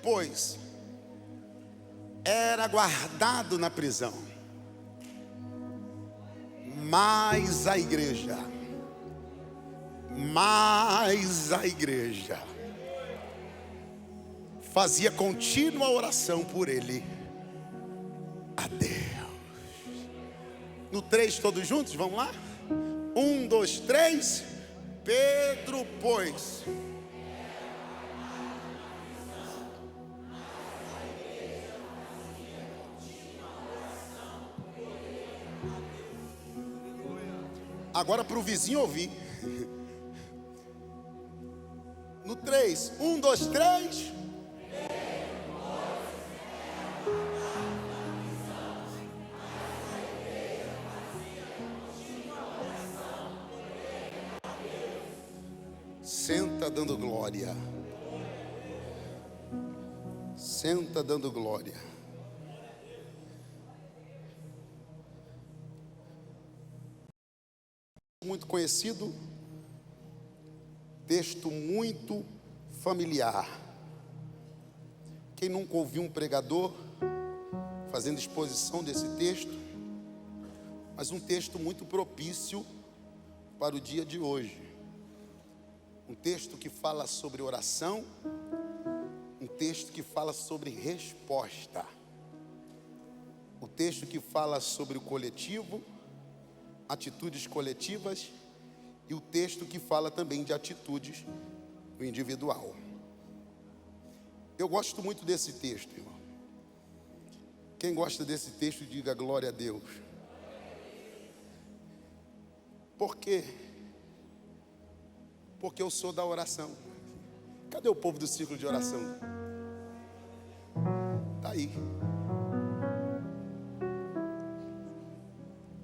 pois, era guardado na prisão, mas a igreja fazia contínua oração por ele a Deus. No 3, todos juntos, vamos lá? 1, 2, 3. Pedro, pois. Agora para o vizinho ouvir. No 3, 1, 2, 3. Senta dando glória. Senta dando glória. Muito conhecido, texto muito familiar. Quem nunca ouviu um pregador fazendo exposição desse texto? Mas um texto muito propício para o dia de hoje. Um texto que fala sobre oração, um texto que fala sobre resposta, o texto que fala sobre o coletivo, atitudes coletivas, e o texto que fala também de atitudes do individual. Eu gosto muito desse texto, irmão. Quem gosta desse texto, diga glória a Deus. Por quê? Porque eu sou da oração. Cadê o povo do círculo de oração? Está aí.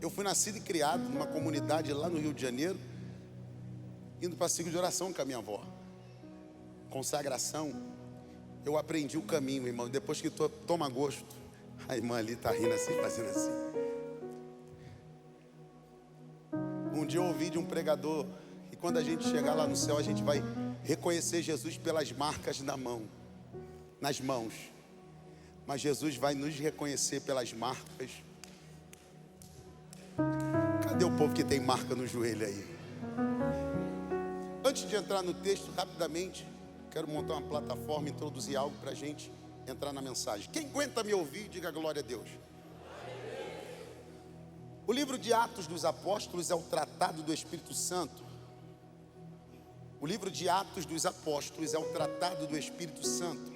Eu fui nascido e criado numa comunidade lá no Rio de Janeiro, indo para círculo de oração com a minha avó. Consagração. Eu aprendi o caminho, irmão. Depois que toma gosto. A irmã ali está rindo assim, fazendo assim. Um dia eu ouvi de um pregador, e quando a gente chegar lá no céu, a gente vai reconhecer Jesus pelas marcas na mão, nas mãos. Mas Jesus vai nos reconhecer pelas marcas. Cadê o povo que tem marca no joelho aí? Antes de entrar no texto, rapidamente, quero montar uma plataforma, introduzir algo para a gente entrar na mensagem. Quem aguenta me ouvir, diga glória a Deus. O livro de Atos dos Apóstolos é o tratado do Espírito Santo. O livro de Atos dos Apóstolos é o tratado do Espírito Santo.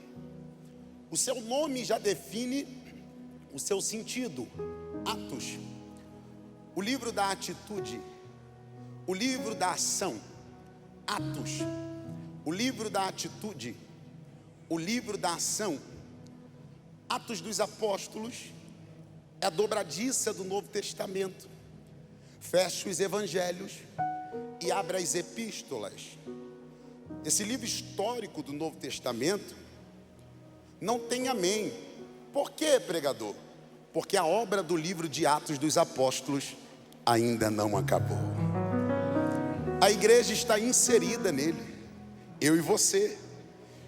O seu nome já define o seu sentido. Atos. O livro da atitude. O livro da ação. Atos. O livro da atitude. O livro da ação. Atos dos Apóstolos é a dobradiça do Novo Testamento. Fecha os evangelhos e abre as epístolas. Esse livro histórico do Novo Testamento não tem amém. Por quê, pregador? Porque a obra do livro de Atos dos Apóstolos ainda não acabou. A igreja está inserida nele. Eu e você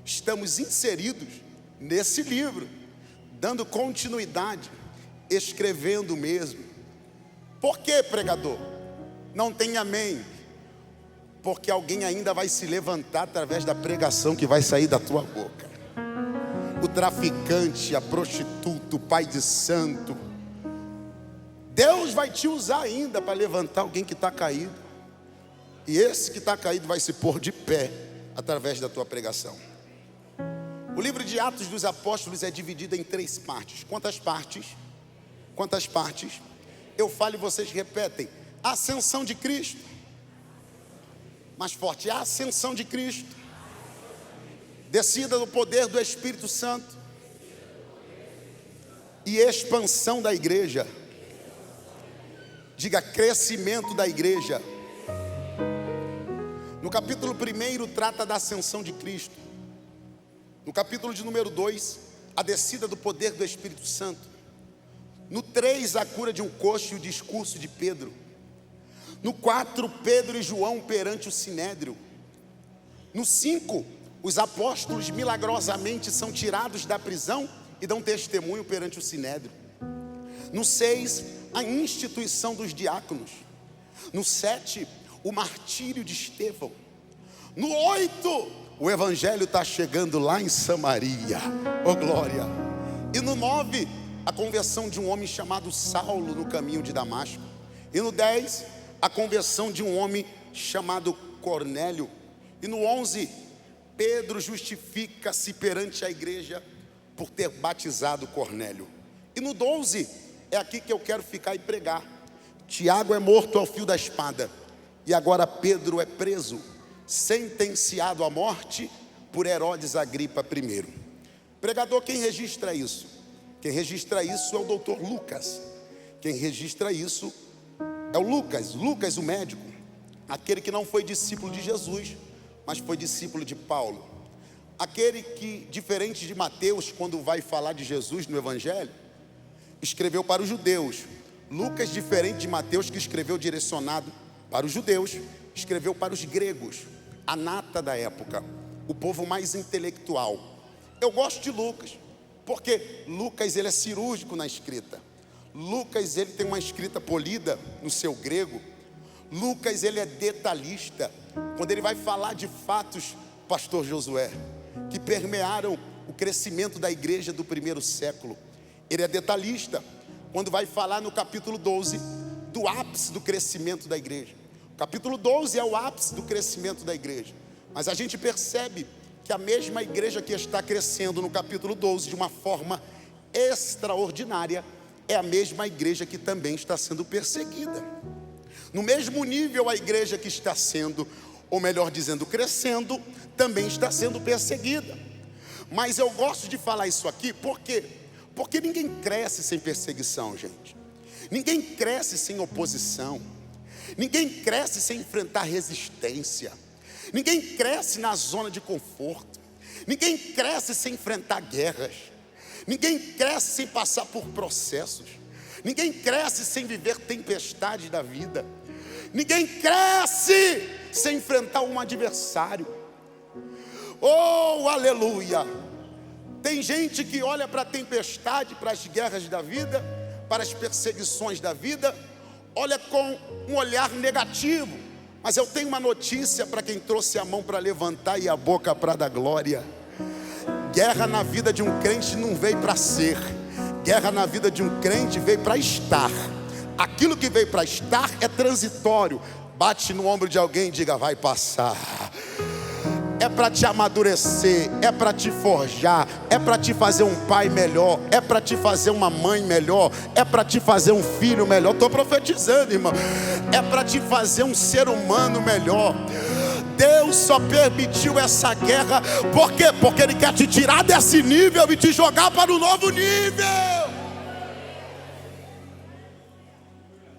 estamos inseridos nesse livro, dando continuidade, escrevendo mesmo. Por quê, pregador? Não tem amém. Porque alguém ainda vai se levantar através da pregação que vai sair da tua boca. O traficante, a prostituta, o pai de santo. Deus vai te usar ainda para levantar alguém que está caído. E esse que está caído vai se pôr de pé através da tua pregação. O livro de Atos dos Apóstolos é dividido em 3 partes. Quantas partes? Quantas partes? Eu falo e vocês repetem. A ascensão de Cristo. Mais forte. A ascensão de Cristo. Descida do poder do Espírito Santo. E expansão da igreja. Diga crescimento da igreja. No capítulo 1 trata da ascensão de Cristo. No capítulo de número 2, a descida do poder do Espírito Santo. No 3, a cura de um coxo e o discurso de Pedro. No 4, Pedro e João perante o Sinédrio. No 5, os apóstolos milagrosamente são tirados da prisão e dão testemunho perante o sinédrio. No 6, a instituição dos diáconos. No 7, o martírio de Estevão. No 8, o evangelho está chegando lá em Samaria, oh glória. E no 9, a conversão de um homem chamado Saulo no caminho de Damasco. E no 10, a conversão de um homem chamado Cornélio. E no 11, Pedro justifica-se perante a igreja por ter batizado Cornélio. E no 12, é aqui que eu quero ficar e pregar. Tiago é morto ao fio da espada. E agora Pedro é preso, sentenciado à morte por Herodes Agripa I. Pregador, quem registra isso? Quem registra isso é o doutor Lucas. Quem registra isso é o Lucas, o médico. Aquele que não foi discípulo de Jesus, mas foi discípulo de Paulo. Aquele que, diferente de Mateus, quando vai falar de Jesus no Evangelho, escreveu para os judeus. Lucas, diferente de Mateus, que escreveu direcionado para os judeus, escreveu para os gregos, a nata da época, o povo mais intelectual. Eu gosto de Lucas, porque Lucas ele é cirúrgico na escrita. Lucas ele tem uma escrita polida no seu grego. Lucas ele é detalhista. Quando ele vai falar de fatos, pastor Josué, que permearam o crescimento da igreja do primeiro século, ele é detalhista. Quando vai falar no capítulo 12 do ápice do crescimento da igreja. O capítulo 12 é o ápice do crescimento da igreja. Mas a gente percebe que a mesma igreja que está crescendo no capítulo 12 de uma forma extraordinária é a mesma igreja que também está sendo perseguida. No mesmo nível, a igreja que está sendo, ou melhor dizendo, crescendo, também está sendo perseguida. Mas eu gosto de falar isso aqui, por quê? Porque ninguém cresce sem perseguição, gente. Ninguém cresce sem oposição. Ninguém cresce sem enfrentar resistência. Ninguém cresce na zona de conforto. Ninguém cresce sem enfrentar guerras. Ninguém cresce sem passar por processos. Ninguém cresce sem viver tempestade da vida. Ninguém cresce sem enfrentar um adversário. Oh, aleluia! Tem gente que olha para a tempestade, para as guerras da vida, para as perseguições da vida, olha com um olhar negativo. Mas eu tenho uma notícia para quem trouxe a mão para levantar e a boca para dar glória. Guerra na vida de um crente não veio para ser. Guerra na vida de um crente veio para estar. Aquilo que veio para estar é transitório. Bate no ombro de alguém e diga: vai passar. É para te amadurecer, é para te forjar, é para te fazer um pai melhor, é para te fazer uma mãe melhor, é para te fazer um filho melhor. Estou profetizando, irmão. É para te fazer um ser humano melhor. Deus só permitiu essa guerra, por quê? Porque Ele quer te tirar desse nível e te jogar para um novo nível.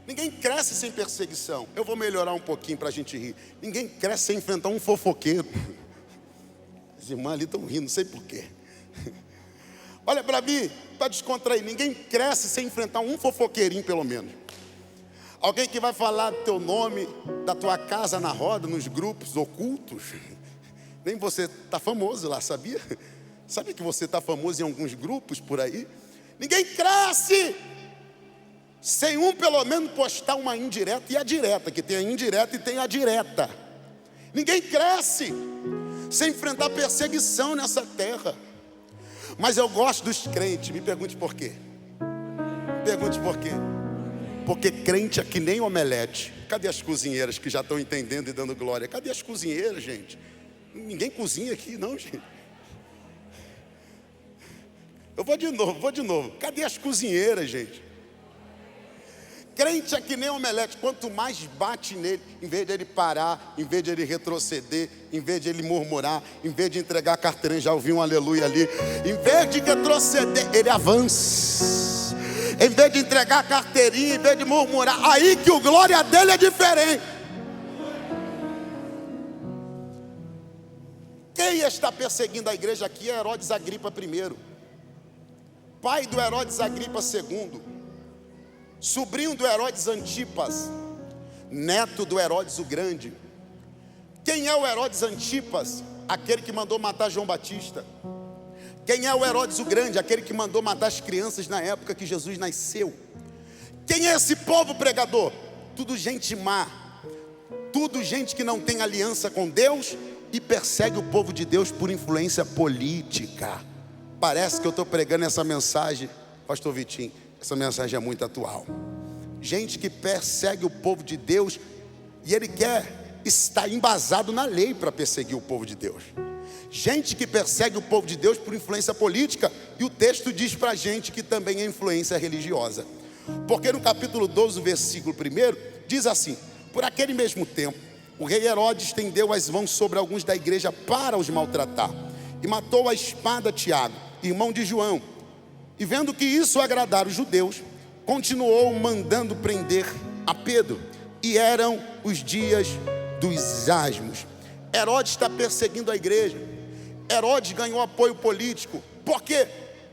Ninguém cresce sem perseguição. Eu vou melhorar um pouquinho para a gente rir. Ninguém cresce sem enfrentar um fofoqueiro. As irmãs ali estão rindo, não sei porquê. Olha para mim, para descontrair. Ninguém cresce sem enfrentar um fofoqueirinho pelo menos. Alguém que vai falar do teu nome, da tua casa na roda, nos grupos ocultos. Nem você está famoso lá, sabia? Sabe que você está famoso em alguns grupos por aí? Ninguém cresce sem um pelo menos postar uma indireta e a direta, que tem a indireta e tem a direta. Ninguém cresce sem enfrentar perseguição nessa terra. Mas eu gosto dos crentes. Me pergunte por quê. Pergunte por quê. Porque crente é que nem omelete. Cadê as cozinheiras que já estão entendendo e dando glória? Cadê as cozinheiras, gente? Ninguém cozinha aqui não, gente. Eu vou de novo. Cadê as cozinheiras, gente? Crente é que nem omelete. Quanto mais bate nele, em vez de ele parar, em vez de ele retroceder, em vez de ele murmurar, em vez de entregar a carteirinha, já ouvi um aleluia ali, em vez de retroceder, ele avança. Em vez de entregar a carteirinha, em vez de murmurar, aí que o glória dele é diferente. Quem está perseguindo a igreja aqui é Herodes Agripa I, pai do Herodes Agripa II, sobrinho do Herodes Antipas, neto do Herodes o Grande. Quem é o Herodes Antipas? Aquele que mandou matar João Batista. Quem é o Herodes o Grande? Aquele que mandou matar as crianças na época que Jesus nasceu. Quem é esse povo pregador? Tudo gente má, tudo gente que não tem aliança com Deus e persegue o povo de Deus por influência política. Parece que eu estou pregando essa mensagem, pastor Vitinho, essa mensagem é muito atual. Gente que persegue o povo de Deus e ele quer estar embasado na lei para perseguir o povo de Deus. Gente que persegue o povo de Deus por influência política, e o texto diz para a gente que também é influência religiosa. Porque no capítulo 12, versículo 1, diz assim: por aquele mesmo tempo, o rei Herodes estendeu as mãos sobre alguns da igreja para os maltratar, e matou a espada Tiago, irmão de João. E vendo que isso agradara os judeus, continuou mandando prender a Pedro. E eram os dias dos asmos. Herodes está perseguindo a igreja. Herodes ganhou apoio político. Por quê?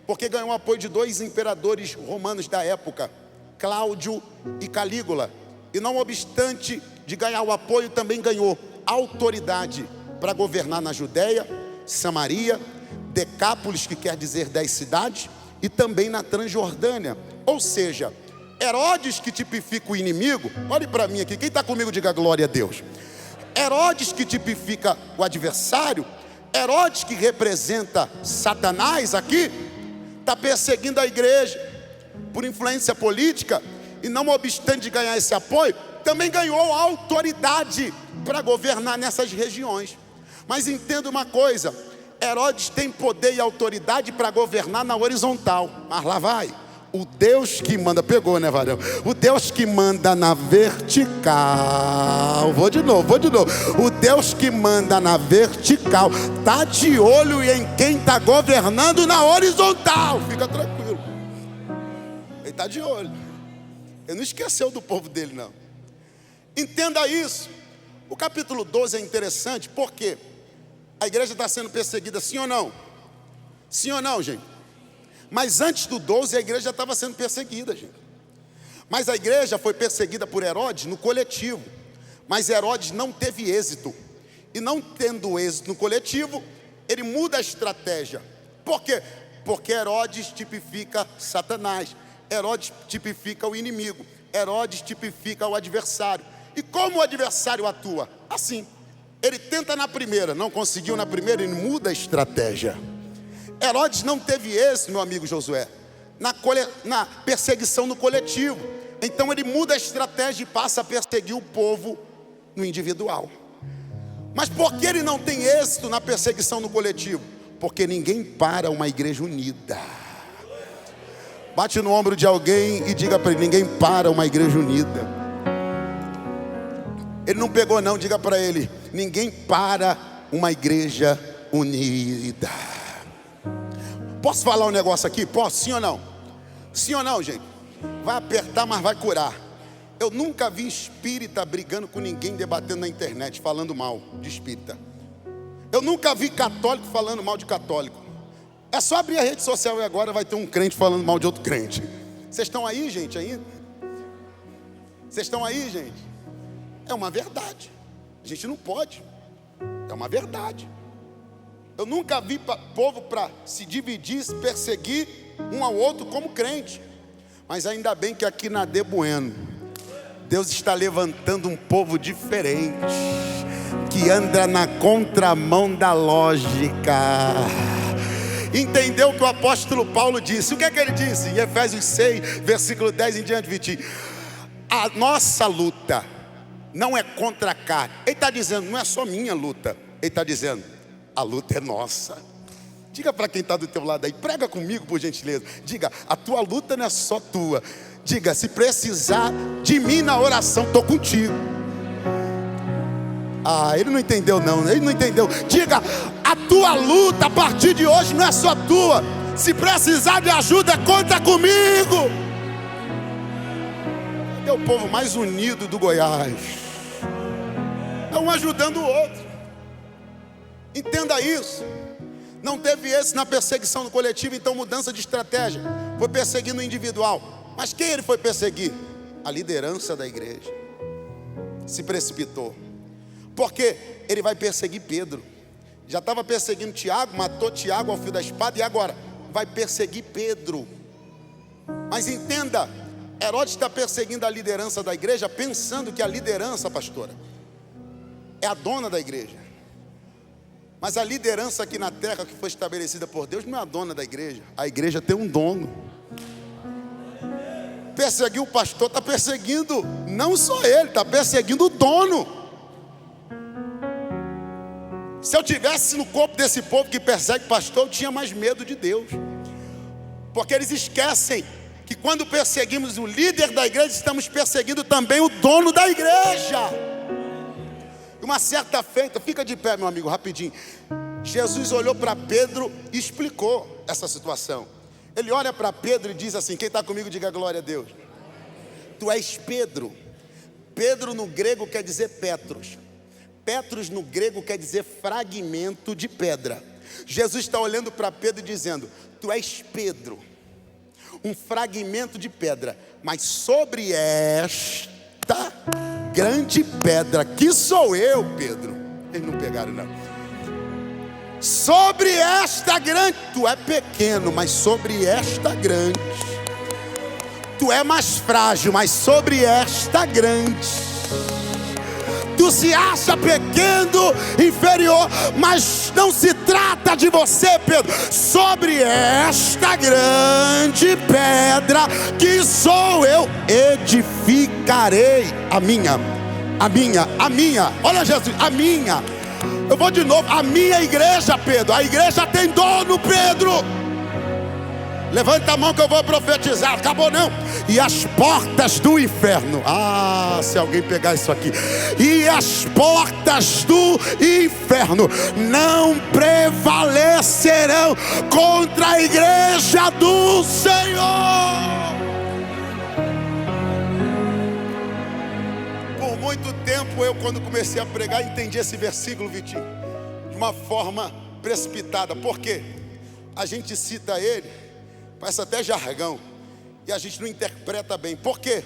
Porque ganhou apoio de dois imperadores romanos da época, Cláudio e Calígula. E não obstante de ganhar o apoio, também ganhou autoridade para governar na Judéia, Samaria, Decápolis, que quer dizer 10 cidades, e também na Transjordânia. Ou seja, Herodes, que tipifica o inimigo, olhe para mim aqui, quem está comigo diga glória a Deus. Herodes, que tipifica o adversário, Herodes, que representa Satanás aqui, está perseguindo a igreja por influência política, e não obstante de ganhar esse apoio, também ganhou autoridade para governar nessas regiões. Mas entenda uma coisa: Herodes tem poder e autoridade para governar na horizontal, mas lá vai. O Deus que manda, pegou, né, varão? O Deus que manda na vertical. Vou de novo. O Deus que manda na vertical tá de olho em quem está governando na horizontal. Fica tranquilo. Ele está de olho. Ele não esqueceu do povo dele, não. Entenda isso. O capítulo 12 é interessante porque a igreja está sendo perseguida, sim ou não? Sim ou não, gente? Mas antes do 12 a igreja já estava sendo perseguida, gente. Mas a igreja foi perseguida por Herodes no coletivo. Mas Herodes não teve êxito. E não tendo êxito no coletivo, ele muda a estratégia. Por quê? Porque Herodes tipifica Satanás. Herodes tipifica o inimigo. Herodes tipifica o adversário. E como o adversário atua? Assim. Ele tenta na primeira, não conseguiu na primeira, ele muda a estratégia. Herodes não teve êxito, meu amigo Josué, na perseguição no coletivo. Então ele muda a estratégia e passa a perseguir o povo no individual. Mas por que ele não tem êxito na perseguição no coletivo? Porque ninguém para uma igreja unida. Bate no ombro de alguém e diga para ele: ninguém para uma igreja unida. Ele não pegou não, diga para ele: ninguém para uma igreja unida. Posso falar um negócio aqui? Posso? Sim ou não? Sim ou não, gente? Vai apertar, mas vai curar. Eu nunca vi espírita brigando com ninguém, debatendo na internet, falando mal de espírita. Eu nunca vi católico falando mal de católico. É só abrir a rede social e agora vai ter um crente falando mal de outro crente. Vocês estão aí, gente, ainda? Vocês estão aí, gente? É uma verdade. A gente não pode. É uma verdade. Eu nunca vi povo para se dividir, se perseguir um ao outro como crente. Mas ainda bem que aqui na De Bueno, Deus está levantando um povo diferente, que anda na contramão da lógica. Entendeu o que o apóstolo Paulo disse? O que é que ele disse? Em Efésios 6, versículo 10 em diante, Vitinho. A nossa luta não é contra a carne. Ele está dizendo, não é só minha luta. Ele está dizendo, a luta é nossa. Diga para quem está do teu lado aí, prega comigo por gentileza. Diga, a tua luta não é só tua. Diga, se precisar de mim na oração, estou contigo. Ah, ele não entendeu não, ele não entendeu. Diga, a tua luta a partir de hoje não é só tua. Se precisar de ajuda, conta comigo. É o povo mais unido do Goiás. É um ajudando o outro. Entenda isso. Não teve esse na perseguição no coletivo, então mudança de estratégia. Foi perseguir no individual. Mas quem ele foi perseguir? A liderança da igreja. Se precipitou. Porque ele vai perseguir Pedro. Já estava perseguindo Tiago, matou Tiago ao fio da espada e agora vai perseguir Pedro. Mas entenda, Herodes está perseguindo a liderança da igreja, pensando que a liderança, pastora, é a dona da igreja. Mas a liderança aqui na terra que foi estabelecida por Deus não é a dona da igreja. A igreja tem um dono. Perseguir o pastor, está perseguindo não só ele, está perseguindo o dono. Se eu tivesse no corpo desse povo que persegue pastor, eu tinha mais medo de Deus. Porque eles esquecem que quando perseguimos o líder da igreja, estamos perseguindo também o dono da igreja. Uma certa feita, fica de pé, meu amigo, rapidinho. Jesus olhou para Pedro e explicou essa situação. Ele olha para Pedro e diz assim: quem está comigo, diga glória a Deus. Tu és Pedro. Pedro no grego quer dizer Petros. Petros no grego quer dizer fragmento de pedra. Jesus está olhando para Pedro e dizendo: tu és Pedro, um fragmento de pedra, mas sobre esta grande pedra, que sou eu, Pedro. Eles não pegaram não. Sobre esta grande, tu é pequeno, mas sobre esta grande, tu é mais frágil, mas sobre esta grande, tu se acha pequeno, inferior, mas não se trata de você, Pedro. Sobre esta grande pedra, que sou eu, edificarei a minha, olha Jesus, a minha. Eu vou de novo, a minha igreja, Pedro. A igreja tem dono, Pedro. Levanta a mão que eu vou profetizar. Acabou não. E as portas do inferno. Ah, se alguém pegar isso aqui. E as portas do inferno não prevalecerão contra a igreja do Senhor. Por muito tempo eu, quando comecei a pregar, entendi esse versículo, Vitinho, de uma forma precipitada. Por quê? A gente cita ele, parece até jargão, e a gente não interpreta bem. Por quê?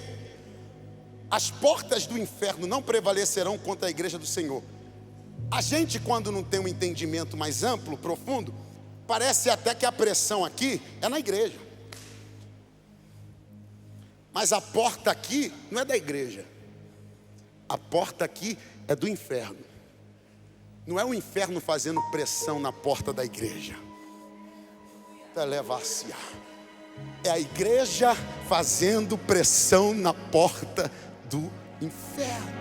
As portas do inferno não prevalecerão contra a igreja do Senhor. A gente, quando não tem um entendimento mais amplo, profundo, parece até que a pressão aqui é na igreja. Mas a porta aqui não é da igreja. A porta aqui é do inferno. Não é o inferno fazendo pressão na porta da igreja. É a igreja fazendo pressão na porta do inferno.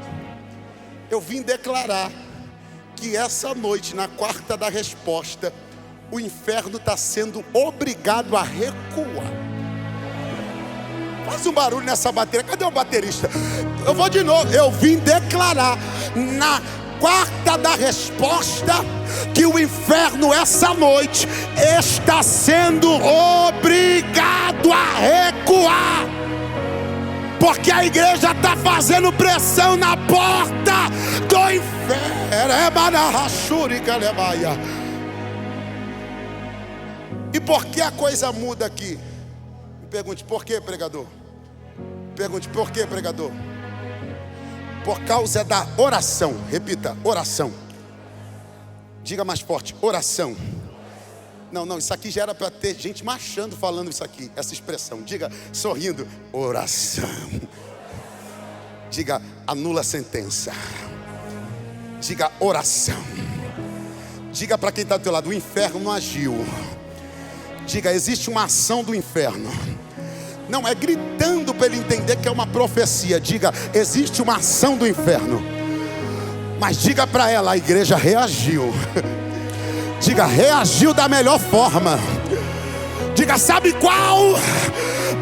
Eu vim declarar que essa noite, na quarta da resposta, o inferno está sendo obrigado a recuar. Faz um barulho nessa bateria. Cadê o baterista? Eu vou de novo. Eu vim declarar na quarta da resposta que o inferno essa noite está sendo obrigado a recuar, porque a igreja está fazendo pressão na porta do inferno. E por que a coisa muda aqui? Pergunte, por que, pregador? Pergunte, por que, pregador? Por causa da oração. Repita, oração. Diga mais forte, oração. Não, isso aqui já era para ter gente marchando falando isso aqui, essa expressão. Diga, sorrindo, oração. Diga, anula a sentença. Diga, oração. Diga para quem está do teu lado, o inferno não agiu. Diga, existe uma ação do inferno. Não é gritando para ele entender que é uma profecia. Diga, existe uma ação do inferno. Mas diga para ela, a igreja reagiu. Diga, reagiu da melhor forma. Diga, sabe qual?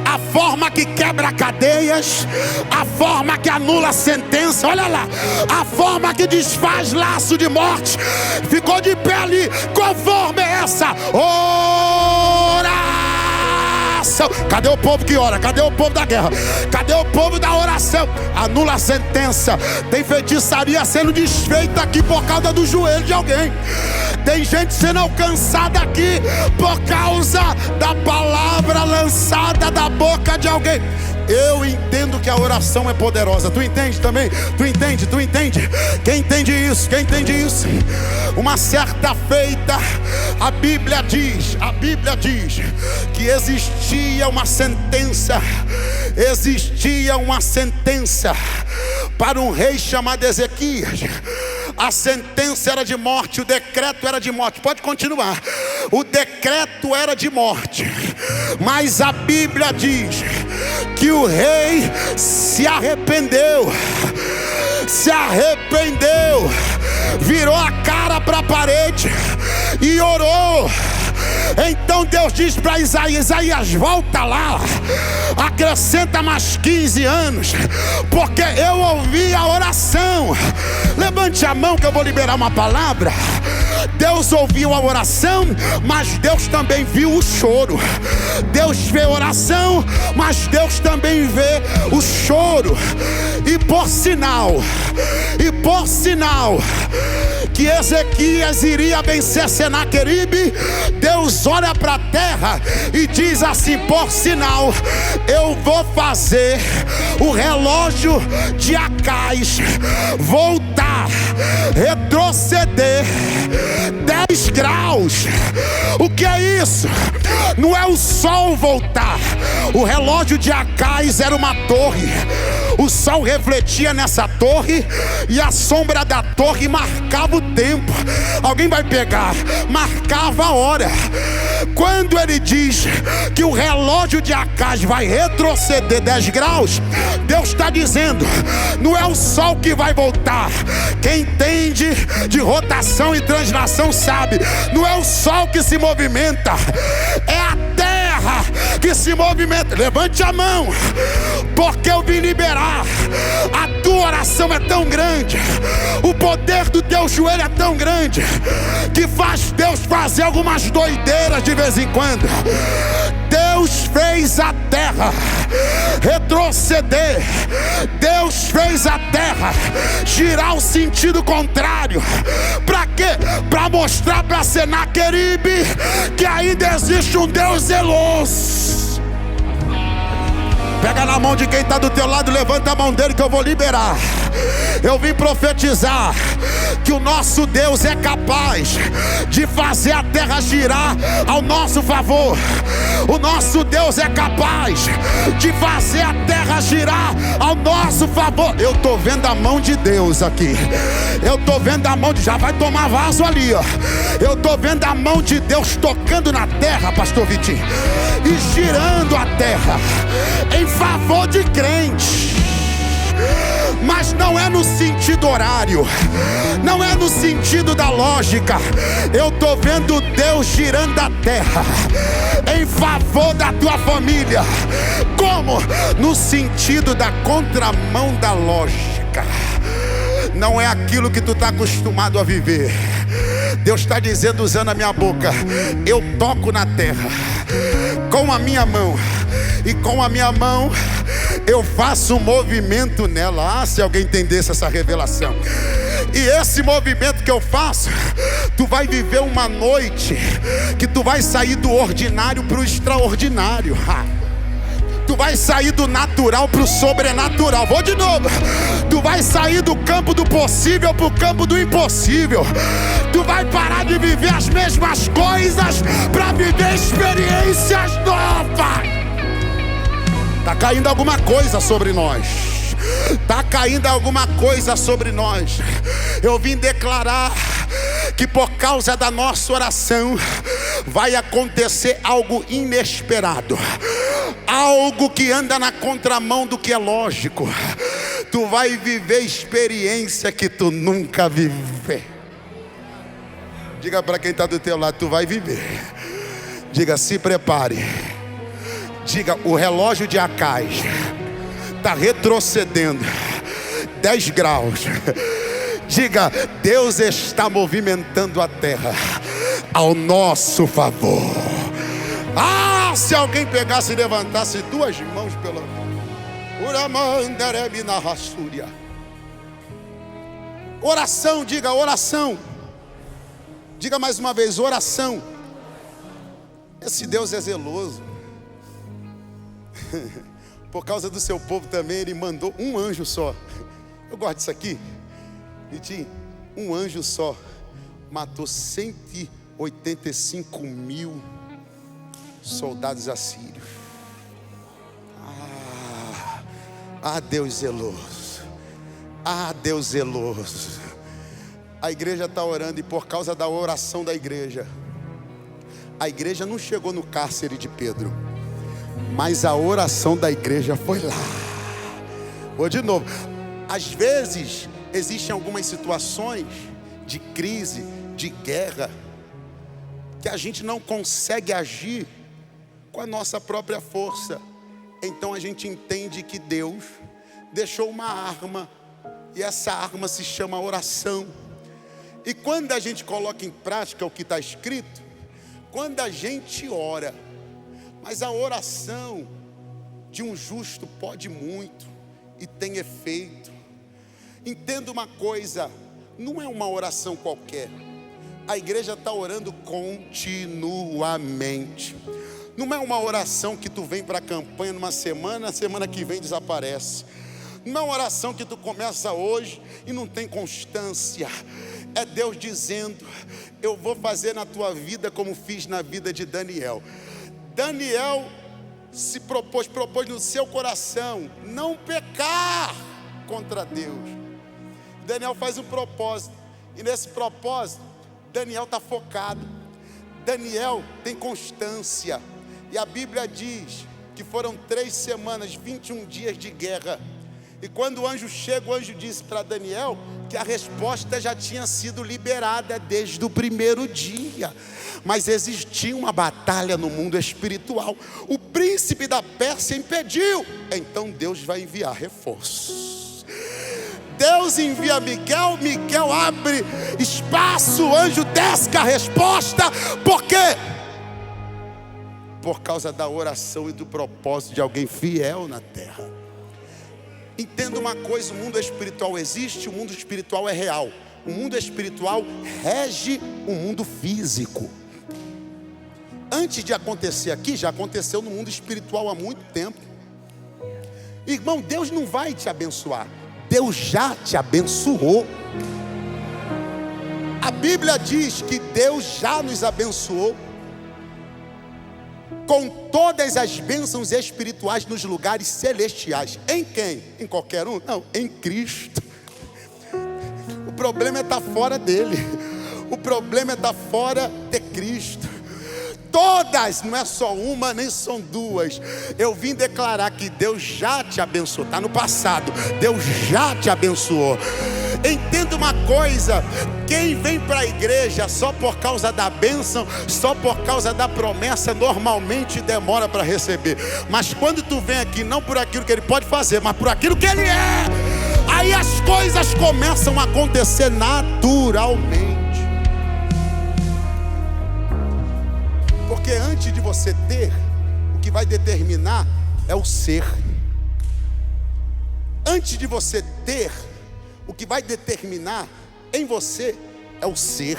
A forma que quebra cadeias, a forma que anula a sentença, olha lá, a forma que desfaz laço de morte. Ficou de pé ali, conforme essa oração. Cadê o povo que ora? Cadê o povo da guerra? Cadê o povo da oração? Anula a sentença. Tem feitiçaria sendo desfeita aqui por causa do joelho de alguém. Tem gente sendo alcançada aqui por causa da palavra lançada da boca de alguém. Eu entendo que a oração é poderosa. Tu entende também? Tu entende? Tu entende? Quem entende isso? Quem entende isso? Uma certa feita, a Bíblia diz que existia uma sentença para um rei chamado Ezequias. A sentença era de morte, o decreto era de morte. Pode continuar. O decreto era de morte, mas a Bíblia diz que o rei se arrependeu, virou a cara para a parede e orou. Então Deus diz para Isaías: volta lá, acrescenta mais 15 anos, porque eu ouvi a oração. Levante a mão que eu vou liberar uma palavra. Deus ouviu a oração, mas Deus também viu o choro. Deus vê a oração, mas Deus também vê o choro. E por sinal que Ezequias iria vencer Senaqueribe, Deus olha para a terra e diz assim: por sinal, eu vou fazer o relógio de Acais voltar, retroceder 10 graus. O que é isso? Não é o sol voltar. O relógio de Acais era uma torre. O sol refletia nessa torre e a sombra da torre marcava o tempo. Alguém vai pegar? Marcava a hora. Quando ele diz que o relógio de Acais vai retroceder 10 graus, Deus está dizendo: não é o sol que vai voltar. Quem entende de rotação e translação sabe, não é o sol que se movimenta, é a terra que se movimenta. Levante a mão, porque eu vim liberar. A tua oração é tão grande, o poder do teu joelho é tão grande, que faz Deus fazer algumas doideiras de vez em quando. Deus fez a terra retroceder. Deus fez a terra girar o sentido contrário. Para quê? Para mostrar para Senaqueribe que ainda existe um Deus zeloso. Pega na mão de quem está do teu lado, levanta a mão dele que eu vou liberar. Eu vim profetizar que o nosso Deus é capaz de fazer a terra girar ao nosso favor. O nosso Deus é capaz de fazer a terra girar ao nosso favor. Eu estou vendo a mão de Deus aqui. Eu estou vendo a mão de... Já vai tomar vaso ali, ó. Eu estou vendo a mão de Deus tocando na terra, pastor Vitinho, e girando a terra em favor de crente. Mas não é no sentido horário, não é no sentido da lógica. Eu estou vendo Deus girando a terra em favor da tua família. Como? No sentido da contramão da lógica. Não é aquilo que tu está acostumado a viver. Deus está dizendo, usando a minha boca: eu toco na terra com a minha mão, e com a minha mão eu faço um movimento nela. Se alguém entendesse essa revelação. E esse movimento que eu faço, tu vai viver uma noite que tu vai sair do ordinário para o extraordinário. Tu vai sair do natural para o sobrenatural. Vou de novo. Tu vai sair do campo do possível para o campo do impossível. Tu vai parar de viver as mesmas coisas para viver experiências novas. Está caindo alguma coisa sobre nós. Está caindo alguma coisa sobre nós. Eu vim declarar que por causa da nossa oração vai acontecer algo inesperado, algo que anda na contramão do que é lógico. Tu vai viver experiência que tu nunca viveu. Diga para quem está do teu lado: tu vai viver. Diga: se prepare. Diga: o relógio de Acais está retrocedendo 10 graus. Diga: Deus está movimentando a terra ao nosso favor. Se alguém pegasse e levantasse duas mãos pela oração, diga oração. Diga mais uma vez: oração. Esse Deus é zeloso. Por causa do seu povo também, ele mandou um anjo só. Eu gosto disso aqui. Vitinho, um anjo só matou 185 mil soldados assírios. Deus zeloso. Deus zeloso. A igreja está orando e por causa da oração da igreja, a igreja não chegou no cárcere de Pedro, mas a oração da igreja foi lá. Vou de novo. Às vezes existem algumas situações de crise, de guerra, que a gente não consegue agir com a nossa própria força. Então a gente entende que Deus deixou uma arma, e essa arma se chama oração. E quando a gente coloca em prática o que está escrito, quando a gente ora, mas a oração de um justo pode muito e tem efeito. Entenda uma coisa, não é uma oração qualquer. A igreja está orando continuamente. Não é uma oração que tu vem para a campanha numa semana, a semana que vem desaparece. Não é uma oração que tu começa hoje e não tem constância. É Deus dizendo: eu vou fazer na tua vida como fiz na vida de Daniel. Daniel se propôs no seu coração não pecar contra Deus. Daniel faz um propósito, e nesse propósito Daniel está focado. Daniel tem constância. E a Bíblia diz que foram 3 semanas, 21 dias de guerra. E quando o anjo chega, o anjo disse para Daniel que a resposta já tinha sido liberada desde o primeiro dia. Mas existia uma batalha no mundo espiritual. O príncipe da Pérsia impediu. Então Deus vai enviar reforços. Deus envia Miguel, Miguel abre espaço, o anjo desce com a resposta. Por quê? Por causa da oração e do propósito de alguém fiel na terra. Entenda uma coisa, o mundo espiritual existe, o mundo espiritual é real. O mundo espiritual rege o mundo físico. Antes de acontecer aqui, já aconteceu no mundo espiritual há muito tempo. Irmão, Deus não vai te abençoar, Deus já te abençoou. A Bíblia diz que Deus já nos abençoou com todas as bênçãos espirituais nos lugares celestiais. Em quem? Em qualquer um? Não, em Cristo. O problema é estar fora dele. O problema é estar fora de Cristo. Todas, não é só uma, nem são duas. Eu vim declarar que Deus já te abençoou. Está no passado, Deus já te abençoou. Entenda uma coisa: quem vem para a igreja só por causa da bênção, só por causa da promessa, normalmente demora para receber. Mas quando tu vem aqui, não por aquilo que ele pode fazer, mas por aquilo que ele é, aí as coisas começam a acontecer naturalmente. Porque antes de você ter, o que vai determinar é o ser. Antes de você ter, o que vai determinar em você é o ser.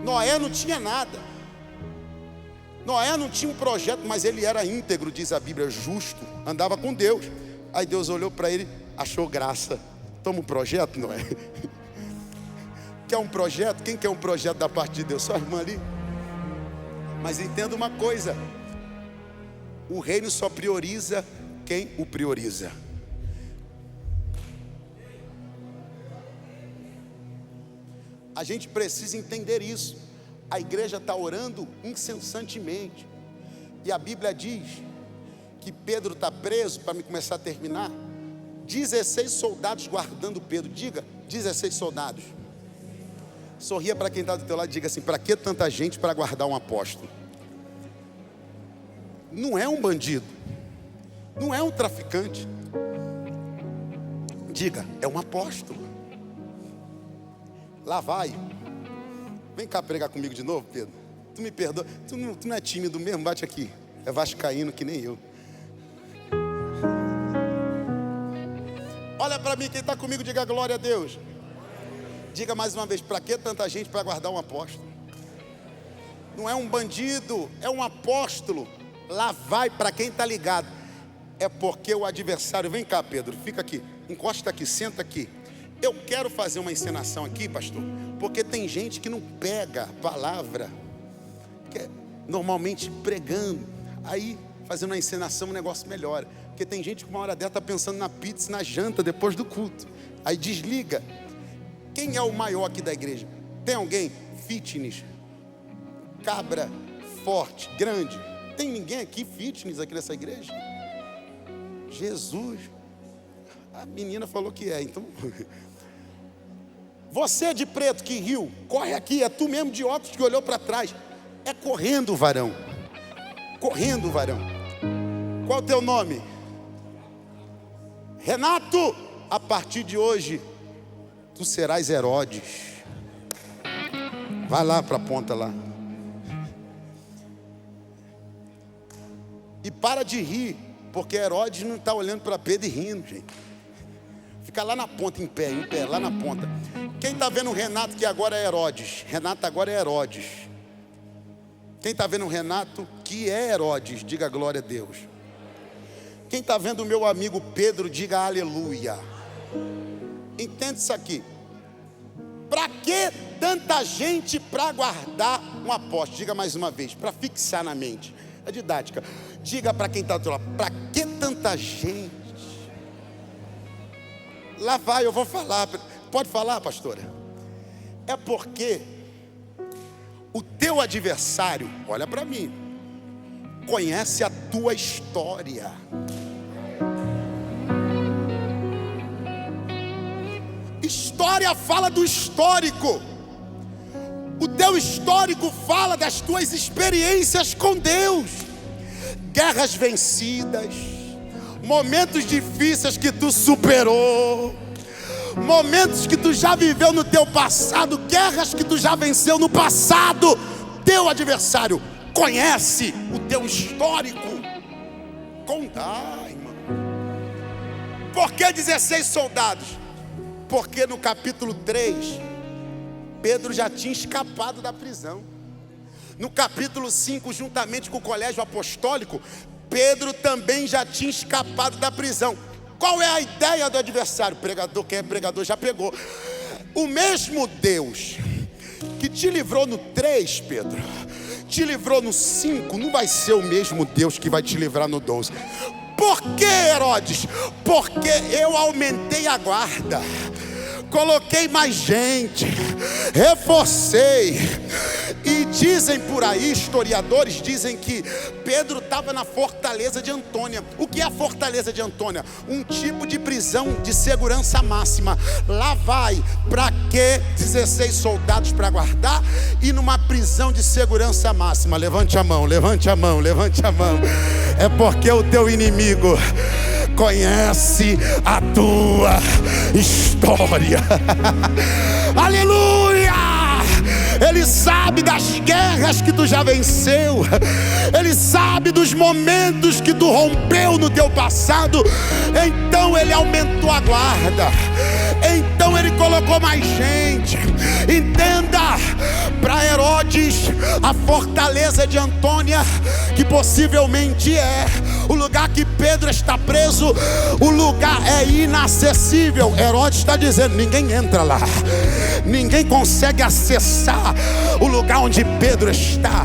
Noé não tinha nada. Noé não tinha um projeto, mas ele era íntegro, diz a Bíblia, justo, andava com Deus. Aí Deus olhou para ele, achou graça. Toma um projeto, Noé. Quer um projeto? Quem quer um projeto da parte de Deus? Só a irmã ali. Mas entenda uma coisa: o reino só prioriza quem o prioriza. A gente precisa entender isso. A igreja está orando incessantemente. E a Bíblia diz que Pedro está preso, para me começar a terminar. 16 soldados guardando Pedro. Diga, 16 soldados. Sorria para quem está do teu lado e diga assim: para que tanta gente para guardar um apóstolo? Não é um bandido, não é um traficante. Diga, é um apóstolo. Lá vai. Vem cá pregar comigo de novo, Pedro. Tu me perdoa, tu não é tímido mesmo? Bate aqui. É vascaíno que nem eu. Olha para mim, quem está comigo, diga glória a Deus. Diga mais uma vez: para que tanta gente para guardar um apóstolo? Não é um bandido, é um apóstolo. Lá vai, para quem está ligado. é porque o adversário... Vem cá, Pedro, fica aqui, encosta aqui, senta aqui. Eu quero fazer uma encenação aqui, pastor, porque tem gente que não pega a palavra, que normalmente pregando, aí fazendo uma encenação o negócio melhora. Porque tem gente que uma hora dela está pensando na pizza, na janta, depois do culto. Aí desliga. Quem é o maior aqui da igreja? Tem alguém? Fitness, cabra, forte, grande. Tem ninguém aqui fitness aqui nessa igreja? Jesus. A menina falou que é, então... Você de preto que riu, corre aqui, é tu mesmo de óculos que olhou para trás. É correndo, varão. Correndo, varão. Qual o teu nome? Renato. A partir de hoje, tu serás Herodes. Vai lá para a ponta lá. E para de rir, porque Herodes não está olhando para Pedro e rindo, gente. Fica lá na ponta, em pé, lá na ponta. Quem está vendo o Renato que agora é Herodes? Renato agora é Herodes. Quem está vendo o Renato que é Herodes? Diga glória a Deus. Quem está vendo o meu amigo Pedro? Diga aleluia. Entende isso aqui. Para que tanta gente para guardar um apóstolo? Diga mais uma vez, para fixar na mente. É didática. Diga para quem está do lado, para que tanta gente? Lá vai, eu vou falar. Pode falar, pastora? É porque o teu adversário, olha para mim, conhece a tua história. História fala do histórico. O teu histórico fala das tuas experiências com Deus. Guerras vencidas, momentos difíceis que tu superou, momentos que tu já viveu no teu passado, guerras que tu já venceu no passado. Teu adversário conhece o teu histórico. Irmão. Por que 16 soldados? Porque no capítulo 3, Pedro já tinha escapado da prisão. No capítulo 5, juntamente com o colégio apostólico, Pedro também já tinha escapado da prisão. Qual é a ideia do adversário? Pregador, quem é pregador já pegou. O mesmo Deus que te livrou no 3, Pedro, te livrou no 5, não vai ser o mesmo Deus que vai te livrar no 12. Por que, Herodes? Porque eu aumentei a guarda, coloquei mais gente, reforcei. E dizem por aí, historiadores dizem que Pedro estava na fortaleza de Antônia. O que é a fortaleza de Antônia? Um tipo de prisão de segurança máxima. Lá vai, para que 16 soldados para guardar? E numa prisão de segurança máxima. Levante a mão, levante a mão, levante a mão. É porque o teu inimigo conhece a tua história. Aleluia! Ele sabe das guerras que tu já venceu. Ele sabe dos momentos que tu rompeu no teu passado. Então ele aumentou a guarda. Então ele colocou mais gente. Entenda, para Herodes, a fortaleza de Antônia, que possivelmente é o lugar que Pedro está preso, o lugar é inacessível. Herodes está dizendo, ninguém entra lá, ninguém consegue acessar o lugar onde Pedro está.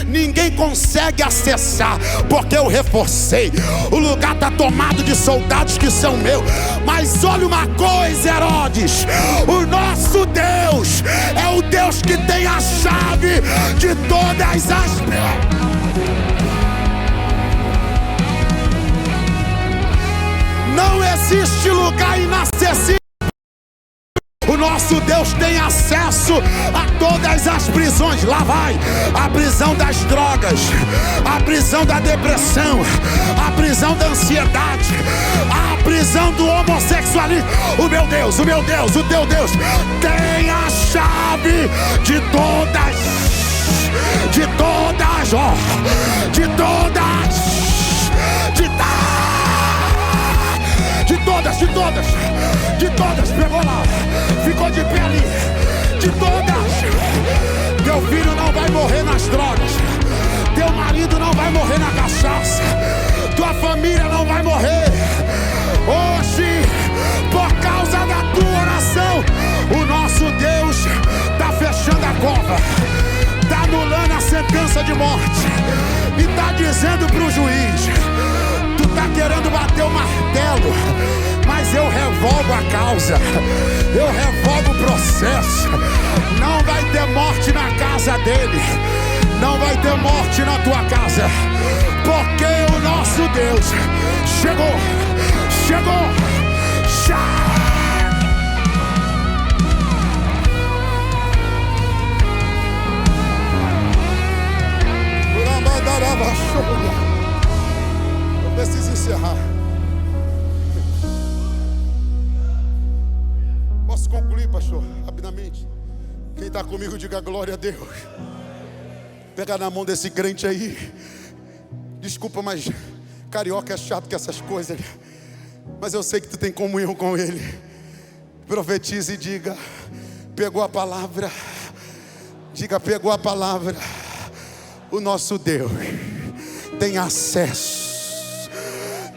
Ninguém consegue acessar, porque eu reforcei. O lugar está tomado de soldados que são meus. Mas olha uma coisa, Herodes, o nosso Deus é o Deus que tem a chave de todas as... Não existe lugar inacessível. O nosso Deus tem acesso a todas as prisões. Lá vai a prisão das drogas, a prisão da depressão, a prisão da ansiedade, a prisão do homossexualismo. O meu Deus, o meu Deus, o teu Deus tem a chave de todas, de todas, de todas, de todas, de todas, pegou lá, ficou de pé ali, de todas. Teu filho não vai morrer nas drogas, teu marido não vai morrer na cachaça, tua família não vai morrer. Hoje, por causa da tua oração, o nosso Deus está fechando a cova, está anulando a sentença de morte e está dizendo para o juiz: tu está querendo bater o martelo, mas eu revolvo a causa, eu revolvo o processo. Não vai ter morte na casa dele, não vai ter morte na tua casa, porque o nosso Deus chegou. Eu preciso encerrar. Posso concluir, pastor, rapidamente? Quem está comigo, diga glória a Deus. Pega na mão desse crente aí. Desculpa, mas carioca é chato com essas coisas. Mas eu sei que tu tem comunhão com ele. Profetize e diga: pegou a palavra. Diga: pegou a palavra. O nosso Deus tem acesso.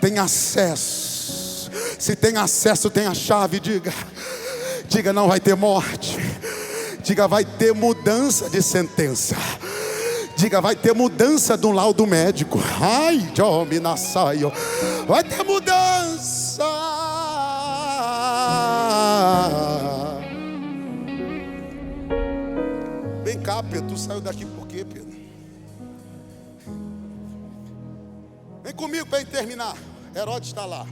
Tem acesso. Se tem acesso, tem a chave. Diga: não vai ter morte. Diga: vai ter mudança de sentença. Diga: vai ter mudança do laudo médico. Ai, vai ter mudança. Vem cá, Pedro. Tu saiu daqui por quê, Pedro? Vem comigo para terminar. Herodes está lá.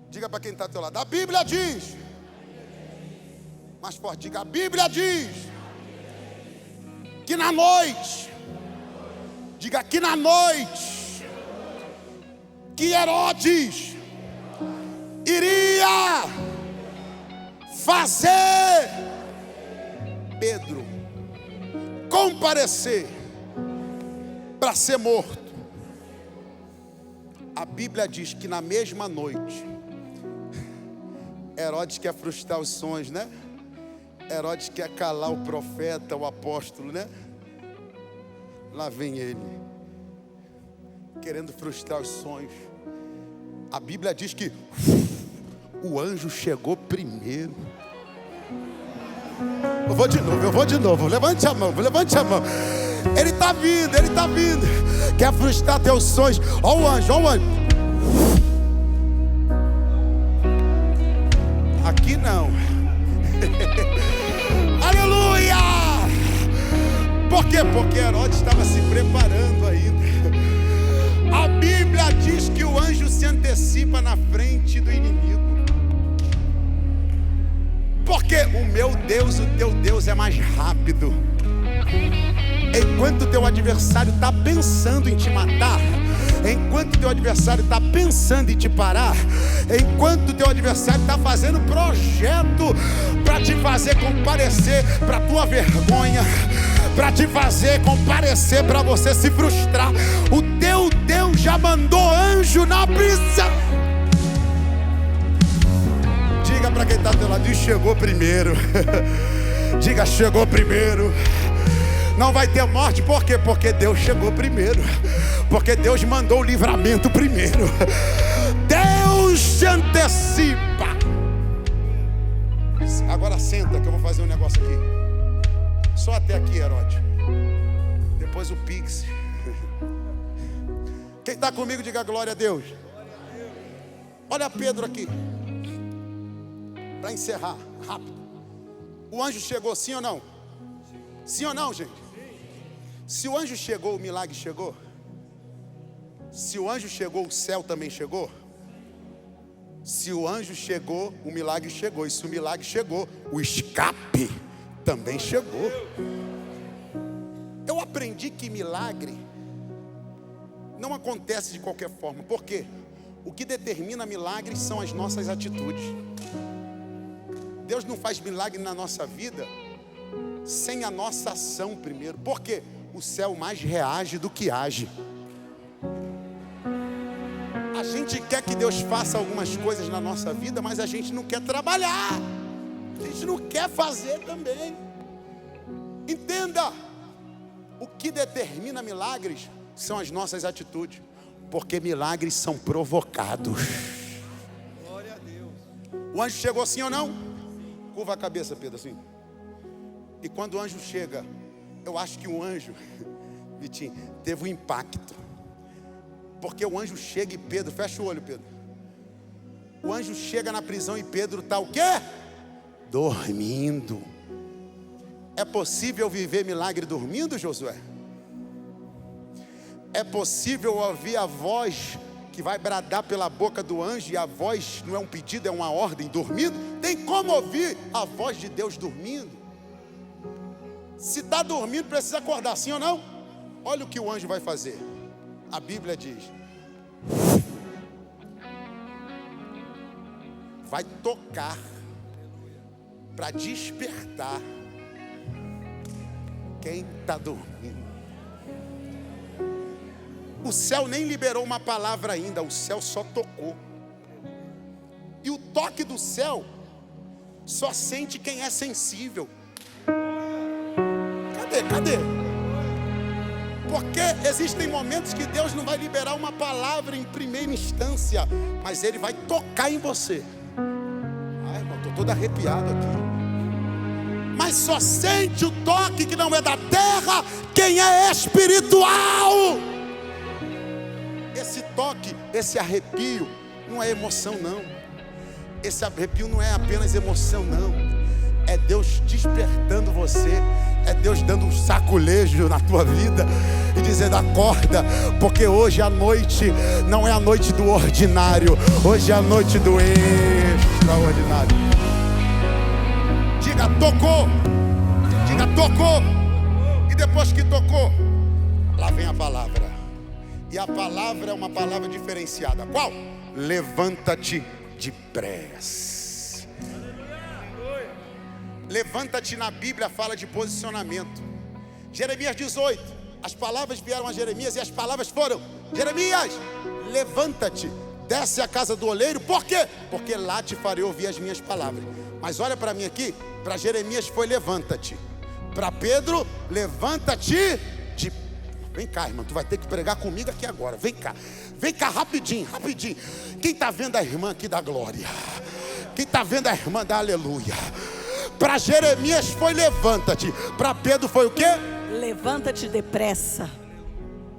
Diga para quem está ao teu lado: a Bíblia diz. Mais forte, diga: a Bíblia diz que na noite, diga que na noite, que Herodes iria fazer Pedro comparecer para ser morto. A Bíblia diz que na mesma noite, Herodes quer frustrar os sonhos, né? Herodes quer calar o profeta, o apóstolo, né? Lá vem ele, querendo frustrar os sonhos. A Bíblia diz que o anjo chegou primeiro. Eu vou de novo. Levante a mão. Ele está vindo. Quer frustrar teus sonhos. Ó o anjo. Aqui não. Aleluia! Por quê? Porque Herodes estava se preparando ainda. A Bíblia diz que o anjo se antecipa na frente do inimigo. Porque o meu Deus, o teu Deus é mais rápido. Enquanto o teu adversário está pensando em te matar, enquanto o teu adversário está pensando em te parar, enquanto o teu adversário está fazendo projeto para te fazer comparecer para a tua vergonha, para te fazer comparecer para você se frustrar, o teu Deus já mandou anjo na prisão. Diga para quem está do teu lado: e chegou primeiro. Diga: chegou primeiro. Não vai ter morte, por quê? Porque Deus chegou primeiro. Porque Deus mandou o livramento primeiro. Deus se antecipa. Agora senta que eu vou fazer um negócio aqui. Só até aqui, Herodes. Depois o Pix. Quem está comigo, diga glória a Deus. Olha Pedro aqui. Para encerrar, rápido. O anjo chegou, sim ou não? Sim ou não, gente? Se o anjo chegou, o milagre chegou. Se o anjo chegou, o céu também chegou. Se o anjo chegou, o milagre chegou. E se o milagre chegou, o escape também chegou. Eu aprendi que milagre não acontece de qualquer forma. Por quê? O que determina milagres são as nossas atitudes. Deus não faz milagre na nossa vida sem a nossa ação primeiro. Por quê? O céu mais reage do que age. A gente quer que Deus faça algumas coisas na nossa vida, mas a gente não quer trabalhar. A gente não quer fazer também. Entenda, o que determina milagres são as nossas atitudes. Porque milagres são provocados. Glória a Deus. O anjo chegou assim ou não? Curva a cabeça, Pedro, assim. E quando o anjo chega, eu acho que o anjo, Vitinho, teve um impacto. Porque o anjo chega e Pedro, fecha o olho, Pedro. O anjo chega na prisão e Pedro está o quê? Dormindo. É possível viver milagre dormindo, Josué? É possível ouvir a voz que vai bradar pela boca do anjo, e a voz não é um pedido, é uma ordem, dormindo? Tem como ouvir a voz de Deus dormindo? Se está dormindo, precisa acordar, sim ou não? Olha o que o anjo vai fazer. A Bíblia diz: vai tocar para despertar quem está dormindo. O céu nem liberou uma palavra ainda, o céu só tocou. E o toque do céu só sente quem é sensível. Cadê? Porque existem momentos que Deus não vai liberar uma palavra em primeira instância, mas Ele vai tocar em você. Ai, irmão, estou todo arrepiado aqui. Mas só sente o toque que não é da terra quem é espiritual. Esse toque, esse arrepio, não é emoção não. Esse arrepio não é apenas emoção não. É Deus despertando você. É Deus dando um saculejo na tua vida e dizendo: acorda, porque hoje a noite não é a noite do ordinário. Hoje é a noite do extraordinário. Diga: tocou. Diga: tocou. E depois que tocou, lá vem a palavra. E a palavra é uma palavra diferenciada. Qual? Levanta-te depressa. Levanta-te na Bíblia fala de posicionamento. Jeremias 18. As palavras vieram a Jeremias e as palavras foram: Jeremias, levanta-te, desce à casa do oleiro. Por quê? Porque lá te farei ouvir as minhas palavras. Mas olha para mim aqui. Para Jeremias foi levanta-te. Para Pedro, levanta-te de... Vem cá, irmão, tu vai ter que pregar comigo aqui agora. Vem cá rapidinho. Quem está vendo a irmã aqui da glória? Quem está vendo a irmã da aleluia? Para Jeremias foi levanta-te. Para Pedro foi o quê? Levanta-te depressa.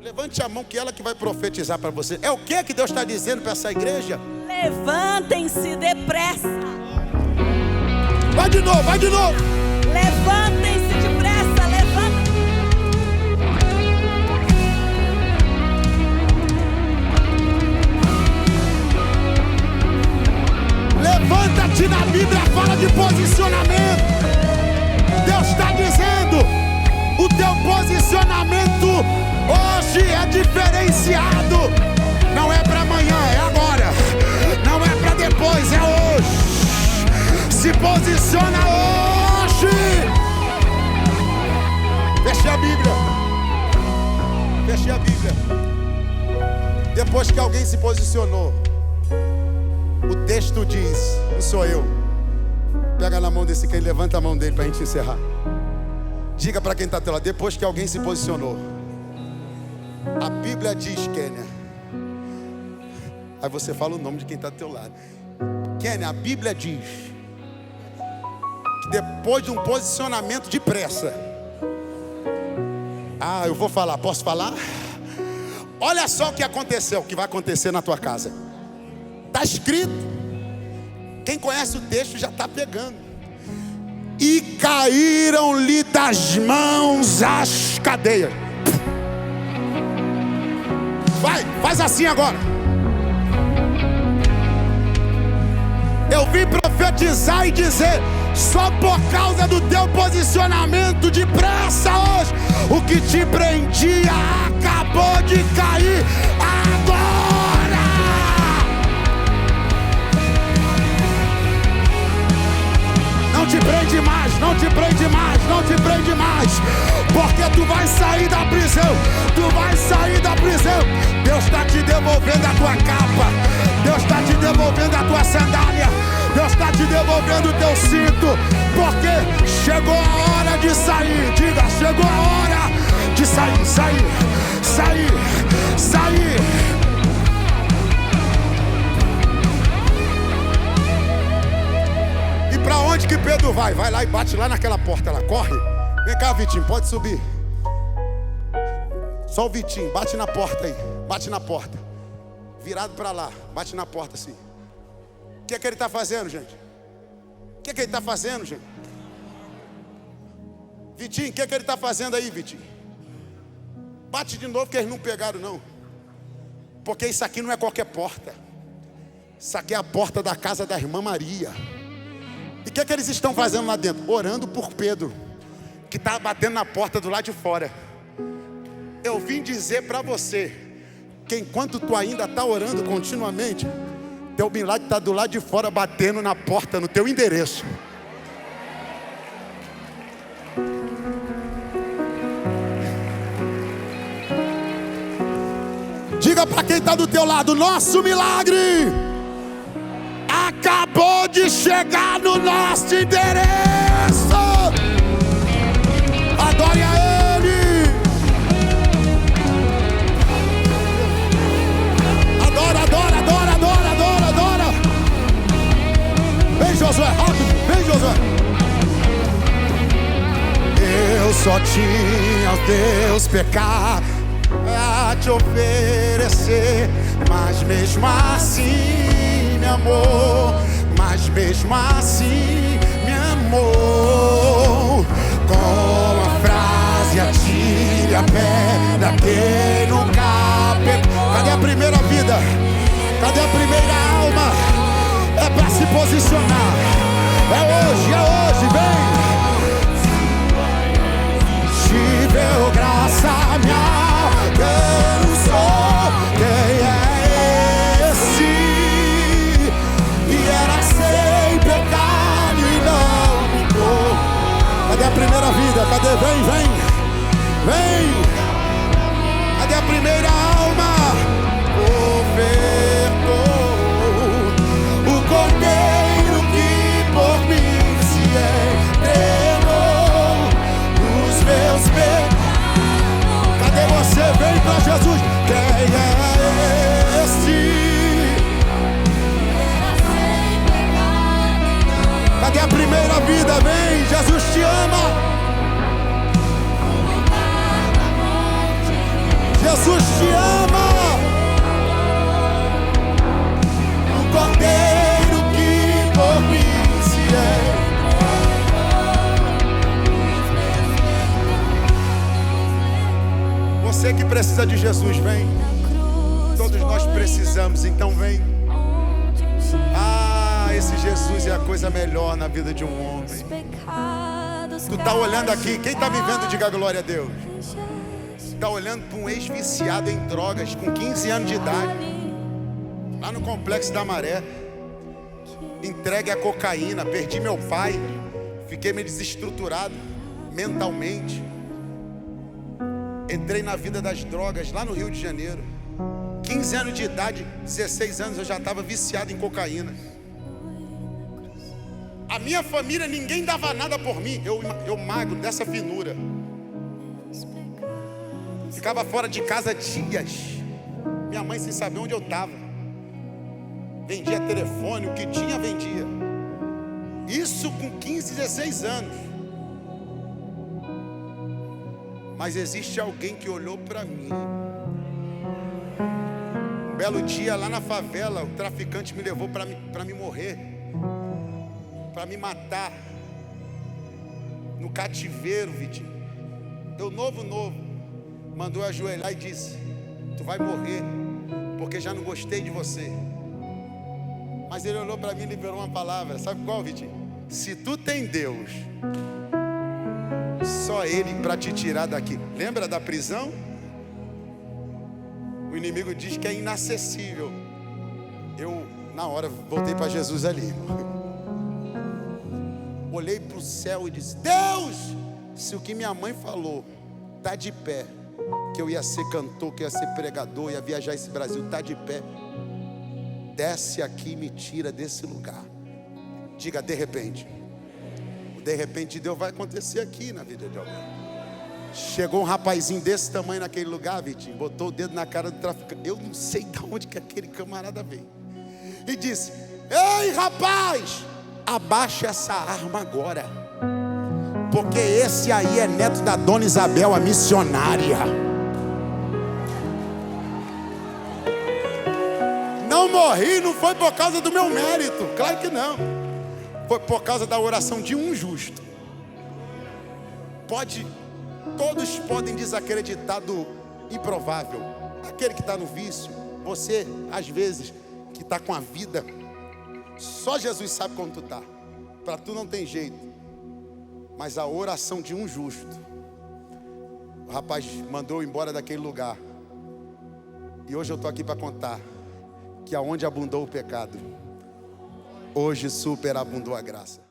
Levante a mão que ela que vai profetizar para você. É o que Deus está dizendo para essa igreja? Levantem-se depressa. Vai de novo. Levantem-se depressa, Levanta-te na Bíblia fala de posicionamento. Deus está dizendo: o teu posicionamento hoje é diferenciado. Não é para amanhã, é agora. Não é para depois, é hoje. Se posiciona hoje. Feche a Bíblia. Depois que alguém se posicionou, o texto diz: não sou eu. Pega na mão desse quem, levanta a mão dele para a gente encerrar. Diga para quem está ao teu lado: depois que alguém se posicionou, a Bíblia diz, Kênia. Aí você fala o nome de quem está ao teu lado. Kênia, a Bíblia diz que depois de um posicionamento de pressa, eu vou falar, posso falar? Olha só o que aconteceu, o que vai acontecer na tua casa. Está escrito. Quem conhece o texto já está pegando. E caíram-lhe das mãos as cadeias. Faz assim agora. Eu vim profetizar e dizer: só por causa do teu posicionamento de pressa hoje, o que te prendia acabou de cair agora. Não te prende mais, porque tu vai sair da prisão. Deus está te devolvendo a tua capa, Deus está te devolvendo a tua sandália, Deus está te devolvendo o teu cinto, porque chegou a hora de sair. Diga: chegou a hora de sair. vai lá e bate lá naquela porta lá, corre. Vem cá, Vitinho, pode subir. Só o Vitinho, bate na porta aí, bate na porta. Virado pra lá, bate na porta assim. O que é que ele tá fazendo, gente? O que é que ele tá fazendo, gente? Vitinho, o que é que ele tá fazendo aí, Vitinho? Bate de novo que eles não pegaram não. Porque isso aqui não é qualquer porta. Isso aqui é a porta da casa da irmã Maria. E o que é que eles estão fazendo lá dentro? Orando por Pedro, que está batendo na porta do lado de fora. Eu vim dizer para você que enquanto tu ainda está orando continuamente, teu milagre está do lado de fora batendo na porta, no teu endereço. Diga para quem está do teu lado: nosso milagre acabou de chegar no nosso endereço. Adore a Ele. Adora, adora, adora, adora, adora, adora. Vem, Josué, rápido, vem, Josué. Eu só tinha os teus pecados a te oferecer, mas mesmo assim me amou, mas mesmo assim me amou. Com a frase atire a pedra quem nunca pecou. Cadê a primeira vida? Cadê a primeira alma? É pra se posicionar. É hoje, vem. Tive graça, minha alcançou. Quem é esse? E era sem pecado e não ficou. Cadê a primeira vida? Cadê? Vem. Cadê a primeira alma? Ofertou o cordeiro que por mim se entregou nos meus pecados. Cadê você? Vem pra Jesus. Quem é este? Cadê a primeira vida? Vem, Jesus te ama. Jesus te ama. O cordeiro que por mim se entregou. Você que precisa de Jesus, vem. Todos nós precisamos, então vem. Ah, esse Jesus é a coisa melhor na vida de um homem. Tu está olhando aqui, quem está me vendo, diga glória a Deus. Está olhando para um ex-viciado em drogas com 15 anos de idade, lá no Complexo da Maré, entregue a cocaína. Perdi meu pai, fiquei meio desestruturado mentalmente. Entrei na vida das drogas lá no Rio de Janeiro. 15 anos de idade, 16 anos eu já estava viciado em cocaína. A minha família, ninguém dava nada por mim. Eu magro, dessa finura. Ficava fora de casa dias. Minha mãe sem saber onde eu estava. Vendia telefone, o que tinha vendia. Isso com 15, 16 anos. Mas existe alguém que olhou para mim. Um belo dia lá na favela, o traficante me levou para me morrer, para me matar. No cativeiro, Vitinho. Eu novo, mandou eu ajoelhar e disse: tu vai morrer, porque já não gostei de você. Mas ele olhou para mim e liberou uma palavra. Sabe qual, Vitinho? Se tu tem Deus, só Ele para te tirar daqui. Lembra da prisão? O inimigo diz que é inacessível. Eu, na hora, voltei para Jesus ali. Olhei para o céu e disse: Deus, se o que minha mãe falou está de pé, que eu ia ser cantor, que eu ia ser pregador, ia viajar esse Brasil, está de pé, desce aqui e me tira desse lugar. Diga: de repente. O de repente de Deus vai acontecer aqui na vida de alguém. Chegou um rapazinho desse tamanho naquele lugar, Vitinho, botou o dedo na cara do traficante. Eu não sei de onde que aquele camarada veio. E disse: ei, rapaz, abaixa essa arma agora, porque esse aí é neto da dona Isabel, a missionária. Não morri, não foi por causa do meu mérito, claro que não. Foi por causa da oração de um justo. Todos podem desacreditar do improvável. Aquele que está no vício, você, às vezes, que está com a vida, só Jesus sabe como tu está. Para tu não tem jeito. Mas a oração de um justo, o rapaz mandou embora daquele lugar. E hoje eu estou aqui para contar que aonde abundou o pecado, hoje superabundou a graça.